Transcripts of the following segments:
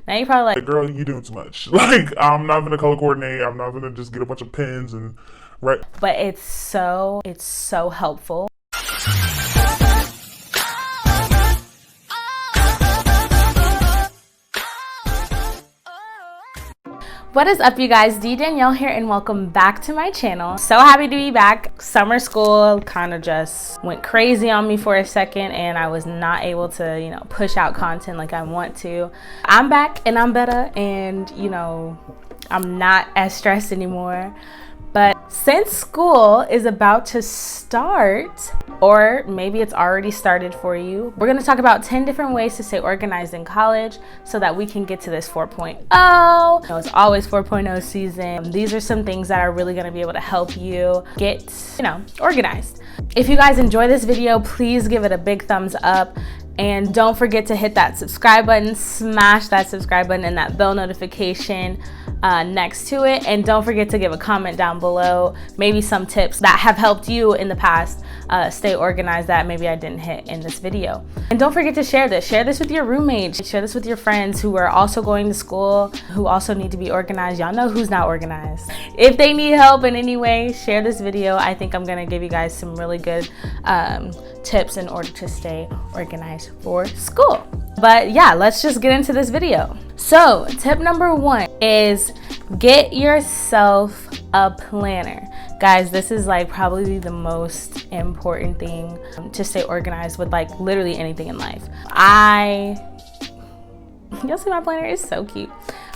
Now you're probably like, girl, you doing too much. Like, I'm not gonna color coordinate. I'm not gonna just get a bunch of pens and write. but it's so helpful. What is up, you guys? Danielle here, and welcome back to my channel. So happy to be back. Summer school kind of just went crazy on me for a second, and I was not able to, push out content like I want to. I'm back and I'm better, and I'm not as stressed anymore. But since school is about to start, or maybe it's already started for you, we're going to talk about 10 different ways to stay organized in college so that we can get to this 4.0. It's always 4.0 season. These are some things that are really going to be able to help you get, organized. If you guys enjoy this video, please give it a big thumbs up. And don't forget to hit that subscribe button, smash that subscribe button and that bell notification next to it. And don't forget to give a comment down below, maybe some tips that have helped you in the past stay organized that maybe I didn't hit in this video. And don't forget to share this. Share this with your roommates. Share this with your friends who are also going to school, who also need to be organized. Y'all know who's not organized. If they need help in any way, share this video. I think I'm gonna give you guys some really good tips in order to stay organized for school. But yeah, let's just get into this video. So tip number 1 is get yourself a planner. Guys, this is like probably the most important thing to stay organized with, like literally anything in life. You'll see my planner is so cute.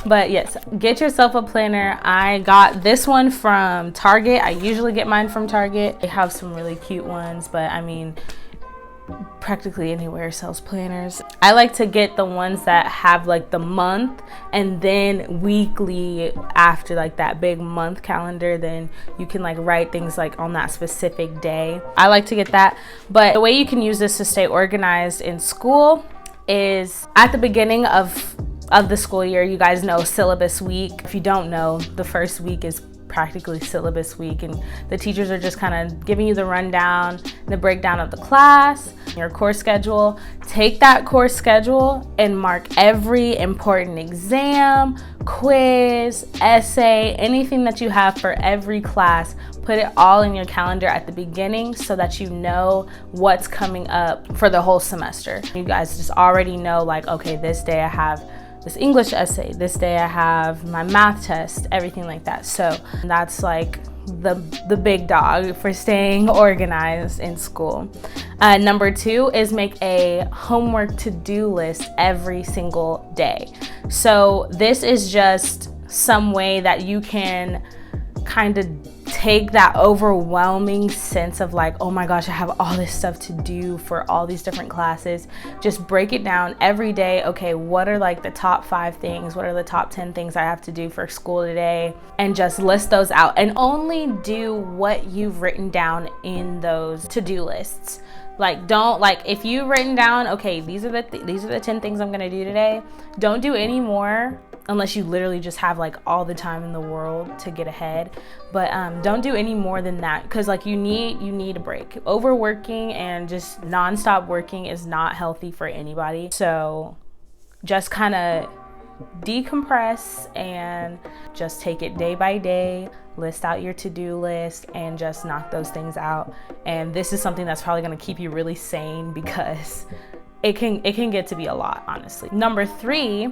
But yes, get yourself a planner. I got this one from Target. I usually get mine from Target. They have some really cute ones, but I mean, practically anywhere sells planners. I like to get the ones that have like the month and then weekly after like that big month calendar, then you can like write things like on that specific day. I like to get that. But the way you can use this to stay organized in school is at the beginning of the school year. You guys know syllabus week. If you don't know, the first week is practically syllabus week, and the teachers are just kind of giving you the rundown, the breakdown of the class, your course schedule. Take that course schedule and mark every important exam, quiz, essay, anything that you have for every class. Put it all in your calendar at the beginning so that you know what's coming up for the whole semester. You guys just already know, like, okay, this day I have this English essay, this day I have my math test, everything like that. So that's like the big dog for staying organized in school. Number 2 is make a homework to-do list every single day. So this is just some way that you can kind of take that overwhelming sense of like, oh my gosh, I have all this stuff to do for all these different classes. Just break it down every day. Okay, what are like the top 5 things? What are the top 10 things I have to do for school today? And just list those out and only do what you've written down in those to-do lists. Like, don't, like, if you've written down, okay, these are the 10 things I'm gonna do today, don't do any more unless you literally just have like all the time in the world to get ahead. But don't do any more than that, because like you need a break. Overworking and just nonstop working is not healthy for anybody. So just kind of decompress and just take it day by day. List out your to-do list and just knock those things out. And this is something that's probably going to keep you really sane, because it can get to be a lot, honestly. Number 3,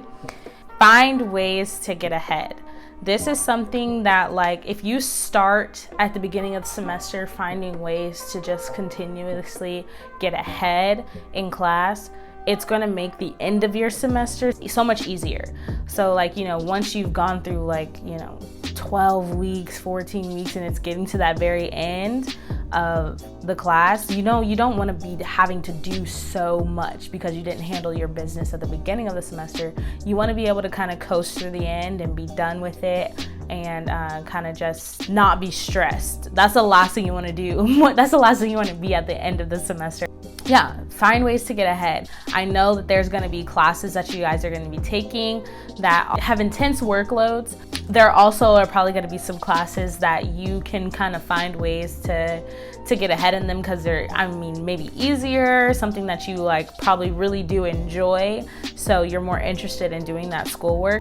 find ways to get ahead. This is something that, like, if you start at the beginning of the semester finding ways to just continuously get ahead in class, it's going to make the end of your semester so much easier. So like, once you've gone through like, 12 weeks, 14 weeks, and it's getting to that very end of the class, you don't want to be having to do so much because you didn't handle your business at the beginning of the semester. You want to be able to kind of coast through the end and be done with it and kind of just not be stressed. That's the last thing you want to do. That's the last thing you want to be at the end of the semester. Yeah, find ways to get ahead. I know that there's going to be classes that you guys are going to be taking that have intense workloads. There also are probably going to be some classes that you can kind of find ways to get ahead in them because they're, I mean, maybe easier, something that you like probably really do enjoy, so you're more interested in doing that schoolwork.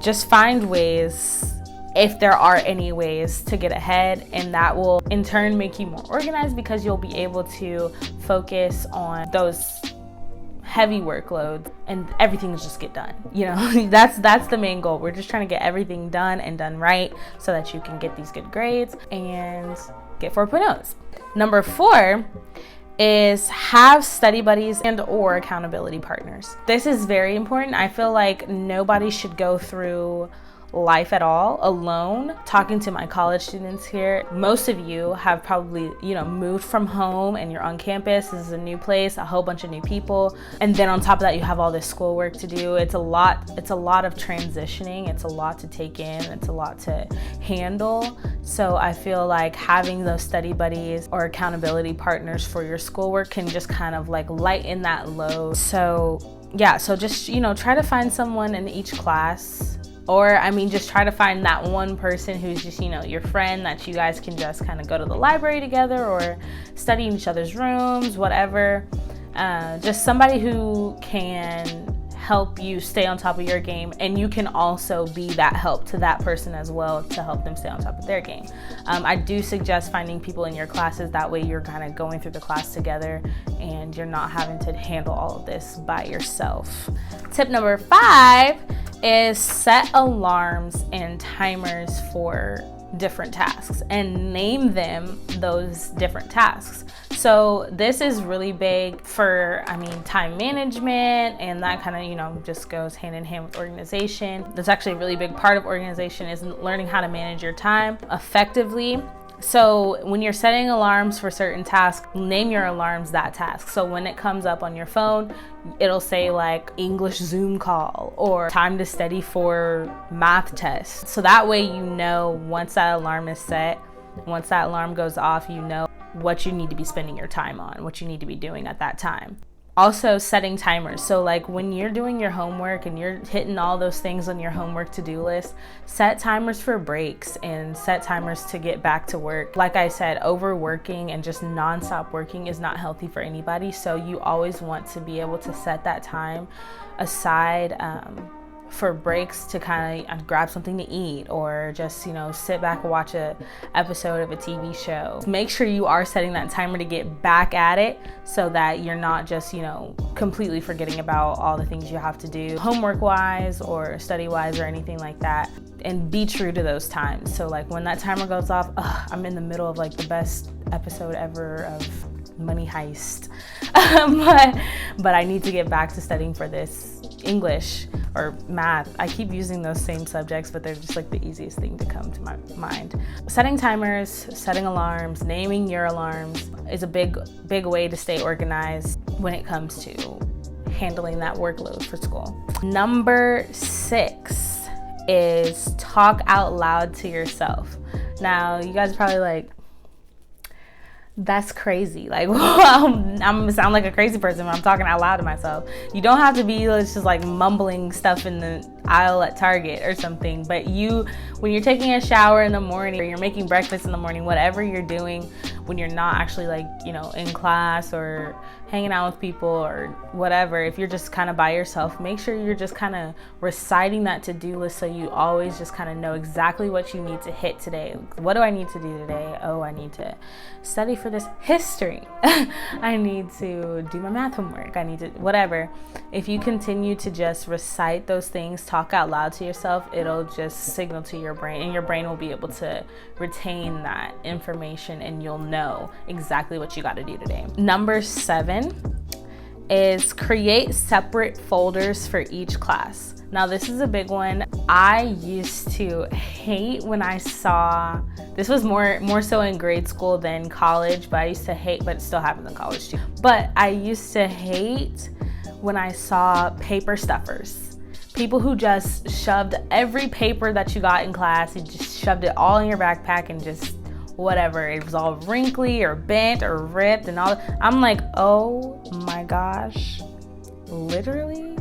Just find ways, if there are any ways, to get ahead, and that will in turn make you more organized because you'll be able to focus on those heavy workloads and everything just get done. You know, that's the main goal. We're just trying to get everything done and done right so that you can get these good grades and get 4.0s. Number 4 is have study buddies and or accountability partners. This is very important. I feel like nobody should go through life at all alone. Talking to my college students here, most of you have probably, you know, moved from home and you're on campus. This is a new place, a whole bunch of new people, and then on top of that you have all this schoolwork to do. It's a lot of transitioning. It's a lot to take in. It's a lot to handle. So I feel like having those study buddies or accountability partners for your schoolwork can just kind of like lighten that load. So yeah, so just, you know, try to find someone in each class. Or, I mean, just try to find that one person who's just, you know, your friend that you guys can just kind of go to the library together or study in each other's rooms, whatever. Just somebody who can help you stay on top of your game, and you can also be that help to that person as well to help them stay on top of their game. I do suggest finding people in your classes. That way you're kind of going through the class together and you're not having to handle all of this by yourself. Tip number 5 is set alarms and timers for different tasks and name them those different tasks. So this is really big for, I mean, time management, and that kind of, you know, just goes hand in hand with organization. That's actually a really big part of organization, is learning how to manage your time effectively. So when you're setting alarms for certain tasks, name your alarms that task. So when it comes up on your phone, it'll say like English Zoom call or time to study for math test. So that way, you know, once that alarm is set, once that alarm goes off, you know what you need to be spending your time on, what you need to be doing at that time. Also, setting timers. So like when you're doing your homework and you're hitting all those things on your homework to-do list, set timers for breaks and set timers to get back to work. Like I said, overworking and just nonstop working is not healthy for anybody. So you always want to be able to set that time aside for breaks to kind of grab something to eat or just, you know, sit back and watch a episode of a TV show. Make sure you are setting that timer to get back at it so that you're not just, you know, completely forgetting about all the things you have to do homework wise or study wise or anything like that, and be true to those times. So like when that timer goes off, I'm in the middle of like the best episode ever of Money Heist, but I need to get back to studying for this English or math. I keep using those same subjects, but they're just like the easiest thing to come to my mind. Setting timers, setting alarms, naming your alarms is a big way to stay organized when it comes to handling that workload for school. Number 6 is talk out loud to yourself. Now, you guys are probably like, that's crazy. Like, I'm gonna sound like a crazy person when I'm talking out loud to myself. You don't have to be just like mumbling stuff in the aisle at Target or something, but when you're taking a shower in the morning or you're making breakfast in the morning, whatever you're doing when you're not actually like, you know, in class or hanging out with people or whatever, if you're just kind of by yourself, make sure you're just kind of reciting that to-do list so you always just kind of know exactly what you need to hit today. What do I need to do today? Oh, I need to study for this history. I need to do my math homework. I need to whatever. If you continue to just recite those things, talk out loud to yourself, it'll just signal to your brain, and your brain will be able to retain that information, and you'll know exactly what you got to do today. Number 7 is create separate folders for each class. Now this is a big one. I used to hate when I saw, this was more so in grade school than college, but I used to hate, but it still happens in college too. But I used to hate when I saw paper stuffers. People who just shoved every paper that you got in class, you just shoved it all in your backpack and just whatever. It was all wrinkly or bent or ripped and all. I'm like, oh my my gosh, literally?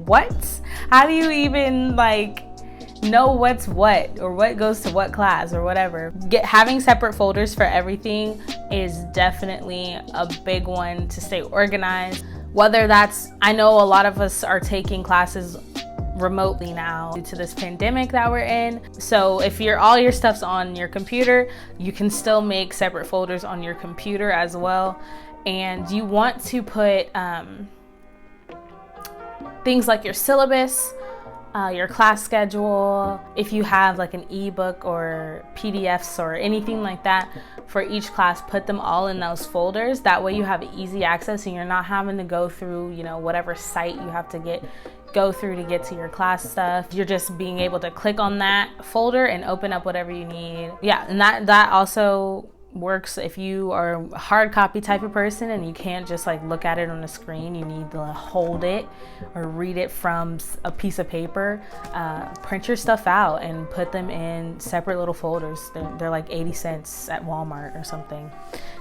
What? How do you even like know what's what or what goes to what class or whatever? Having separate folders for everything is definitely a big one to stay organized. Whether that's, I know a lot of us are taking classes remotely now due to this pandemic that we're in. So if all your stuff's on your computer, you can still make separate folders on your computer as well. And you want to put things like your syllabus, your class schedule, if you have like an ebook or PDFs or anything like that for each class, put them all in those folders. That way you have easy access and you're not having to go through, you know, whatever site you have to go through to get to your class stuff. You're just being able to click on that folder and open up whatever you need. Yeah, and that also works if you are a hard copy type of person and you can't just like look at it on the screen. You need to hold it or read it from a piece of paper. Print your stuff out and put them in separate little folders. They're like 80 cents at Walmart or something.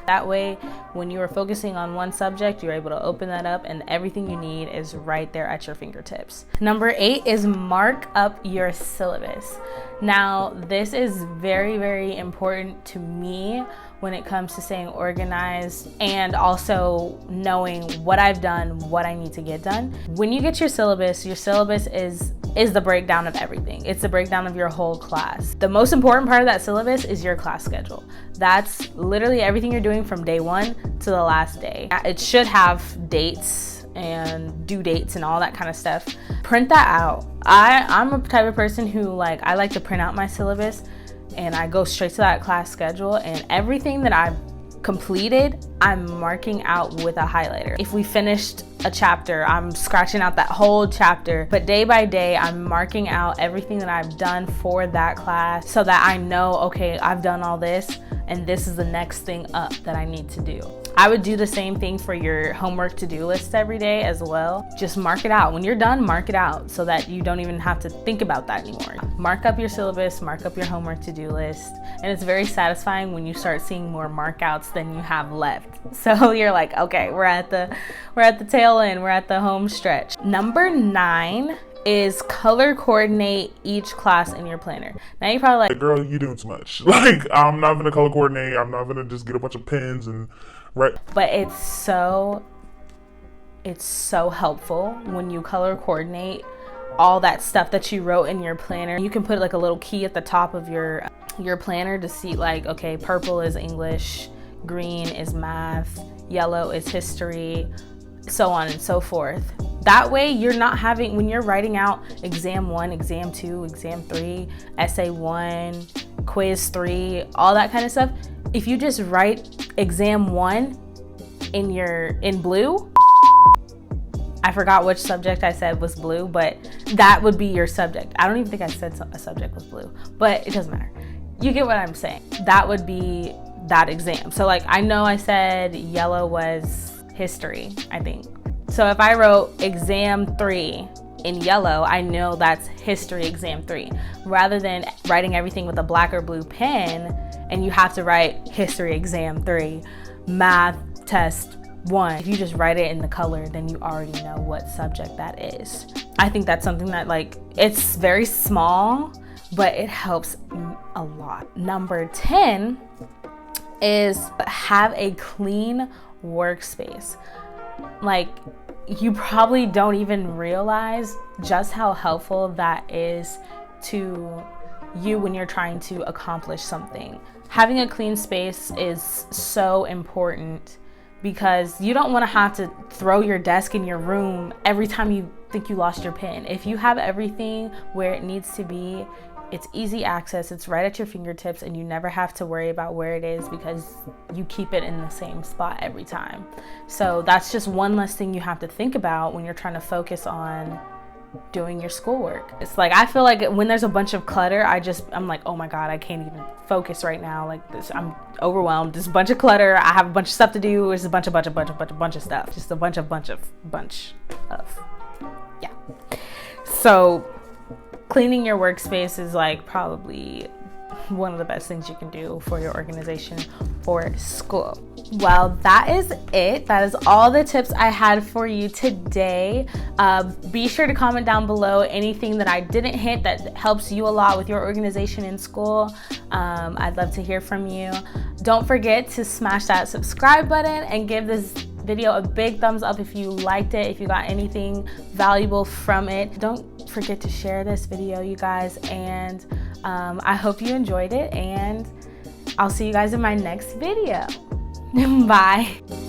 That way, when you are focusing on one subject, you're able to open that up and everything you need is right there at your fingertips. Number 8 is mark up your syllabus. Now, this is very, very important to me when it comes to staying organized and also knowing what I've done, what I need to get done. When you get your syllabus is the breakdown of everything. It's the breakdown of your whole class. The most important part of that syllabus is your class schedule. That's literally everything you're doing from day 1 to the last day. It should have dates and due dates and all that kind of stuff. Print that out. I'm a type of person who I like to print out my syllabus and I go straight to that class schedule, and everything that I've completed, I'm marking out with a highlighter. If we finished a chapter, I'm scratching out that whole chapter, but day by day, I'm marking out everything that I've done for that class so that I know, okay, I've done all this and this is the next thing up that I need to do. I would do the same thing for your homework to-do list every day as well. Just mark it out. When you're done, mark it out so that you don't even have to think about that anymore. Mark up your syllabus, mark up your homework to-do list, and it's very satisfying when you start seeing more markouts than you have left. So you're like, okay, we're at the tail end, we're at the home stretch. Number 9 is color coordinate each class in your planner. Now you're probably like, girl, you doing too much. I'm not gonna color coordinate. I'm not gonna just get a bunch of pens and write. But it's so helpful when you color coordinate all that stuff that you wrote in your planner. You can put like a little key at the top of your planner to see like, okay, purple is English, green is math, yellow is history, so on and so forth. That way you're not having, when you're writing out exam 1, exam 2, exam 3, essay 1, quiz 3, all that kind of stuff, if you just write exam 1 in blue, I forgot which subject I said was blue, but that would be your subject. I don't even think I said a subject was blue, but it doesn't matter. You get what I'm saying. That would be that exam. So I know I said yellow was history, I think. So if I wrote exam 3 in yellow, I know that's history exam 3, rather than writing everything with a black or blue pen and you have to write history exam 3, math test 1. If you just write it in the color, then you already know what subject that is. I think that's something that it's very small, but it helps a lot. Number 10 is have a clean workspace. You probably don't even realize just how helpful that is to you when you're trying to accomplish something. Having a clean space is so important because you don't want to have to throw your desk in your room every time you think you lost your pen. If you have everything where it needs to be, it's easy access, it's right at your fingertips, and you never have to worry about where it is because you keep it in the same spot every time. So that's just one less thing you have to think about when you're trying to focus on doing your schoolwork. It's I feel like when there's a bunch of clutter, I'm like, oh my God, I can't even focus right now. I'm overwhelmed. There's a bunch of clutter. I have a bunch of stuff to do. There's a bunch of stuff. Just a bunch of, yeah. So cleaning your workspace is probably one of the best things you can do for your organization for school. Well, that is it. That is all the tips I had for you today. Be sure to comment down below anything that I didn't hit that helps you a lot with your organization in school. I'd love to hear from you. Don't forget to smash that subscribe button and give this video a big thumbs up if you liked it, if you got anything valuable from it. Don't forget to share this video, you guys, and I hope you enjoyed it, and I'll see you guys in my next video. Bye.